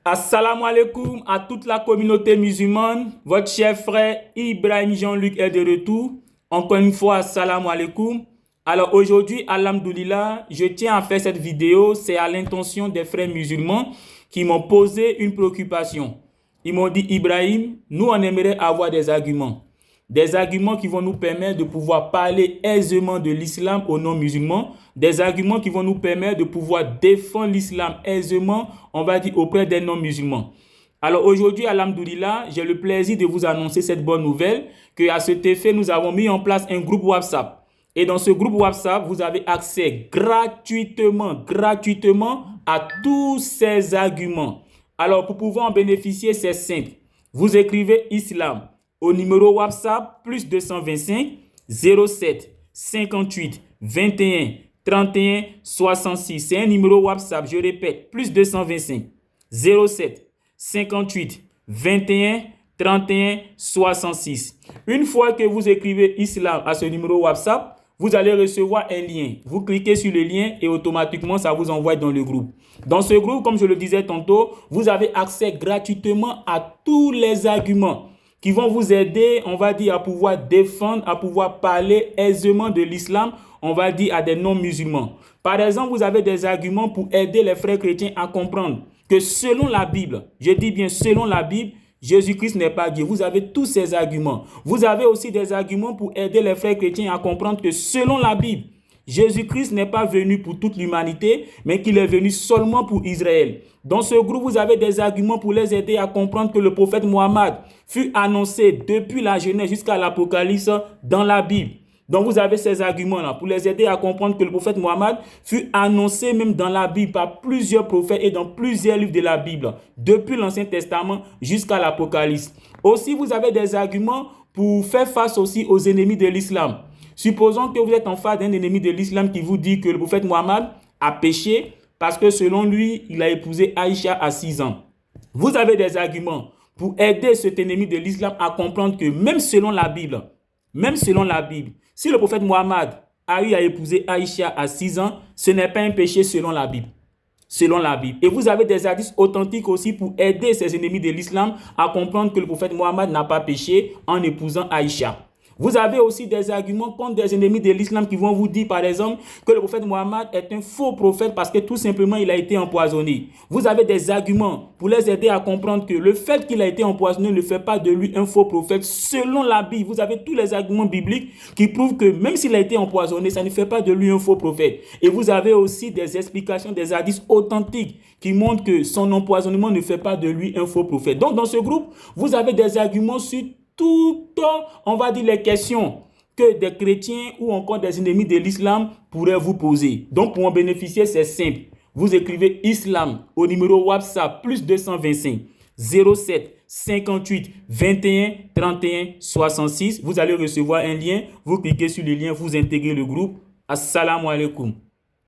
Assalamu alaikum à toute la communauté musulmane. Votre cher frère Ibrahim Jean-Luc est de retour. Encore une fois, assalamu alaikum. Alors aujourd'hui, alhamdoulilah, je tiens à faire cette vidéo. C'est à l'intention des frères musulmans qui m'ont posé une préoccupation. Ils m'ont dit, Ibrahim, nous on aimerait avoir des arguments. Des arguments qui vont nous permettre de pouvoir parler aisément de l'islam aux non-musulmans. Des arguments qui vont nous permettre de pouvoir défendre l'islam aisément, on va dire, auprès des non-musulmans. Alors aujourd'hui, alhamdoulilah, j'ai le plaisir de vous annoncer cette bonne nouvelle qu'à cet effet, nous avons mis en place un groupe WhatsApp. Et dans ce groupe WhatsApp, vous avez accès gratuitement à tous ces arguments. Alors pour pouvoir en bénéficier, c'est simple. Vous écrivez islam au numéro WhatsApp plus 225 07 58 21 31 66. C'est un numéro WhatsApp, je répète, plus 225 07 58 21 31 66. Une fois que vous écrivez islam à ce numéro WhatsApp, vous allez recevoir un lien. Vous cliquez sur le lien et automatiquement, ça vous envoie dans le groupe. Dans ce groupe, comme je le disais tantôt, vous avez accès gratuitement à tous les arguments qui vont vous aider, on va dire, à pouvoir défendre, à pouvoir parler aisément de l'islam, on va dire, à des non-musulmans. Par exemple, vous avez des arguments pour aider les frères chrétiens à comprendre que selon la Bible, je dis bien selon la Bible, Jésus-Christ n'est pas Dieu. Vous avez tous ces arguments. Vous avez aussi des arguments pour aider les frères chrétiens à comprendre que selon la Bible, Jésus-Christ n'est pas venu pour toute l'humanité, mais qu'il est venu seulement pour Israël. Dans ce groupe, vous avez des arguments pour les aider à comprendre que le prophète Mohammed fut annoncé depuis la Genèse jusqu'à l'Apocalypse dans la Bible. Donc vous avez ces arguments-là pour les aider à comprendre que le prophète Mohammed fut annoncé même dans la Bible par plusieurs prophètes et dans plusieurs livres de la Bible, depuis l'Ancien Testament jusqu'à l'Apocalypse. Aussi, vous avez des arguments pour faire face aussi aux ennemis de l'islam. Supposons que vous êtes en face d'un ennemi de l'islam qui vous dit que le prophète Mohammed a péché parce que selon lui, il a épousé Aïcha à 6 ans. Vous avez des arguments pour aider cet ennemi de l'islam à comprendre que même selon la Bible, si le prophète Mohammed a eu à épouser Aïcha à 6 ans, ce n'est pas un péché selon la Bible. Et vous avez des hadiths authentiques aussi pour aider ces ennemis de l'islam à comprendre que le prophète Mohammed n'a pas péché en épousant Aïcha. Vous avez aussi des arguments contre des ennemis de l'islam qui vont vous dire, par exemple, que le prophète Mohammed est un faux prophète parce que tout simplement, il a été empoisonné. Vous avez des arguments pour les aider à comprendre que le fait qu'il a été empoisonné ne fait pas de lui un faux prophète selon la Bible. Vous avez tous les arguments bibliques qui prouvent que même s'il a été empoisonné, ça ne fait pas de lui un faux prophète. Et vous avez aussi des explications, des hadiths authentiques qui montrent que son empoisonnement ne fait pas de lui un faux prophète. Donc, dans ce groupe, vous avez des arguments sur toutes, on va dire, les questions que des chrétiens ou encore des ennemis de l'islam pourraient vous poser. Donc, pour en bénéficier, c'est simple. Vous écrivez islam au numéro WhatsApp plus 225 07 58 21 31 66. Vous allez recevoir un lien. Vous cliquez sur le lien, vous intégrez le groupe. Assalamu alaikum.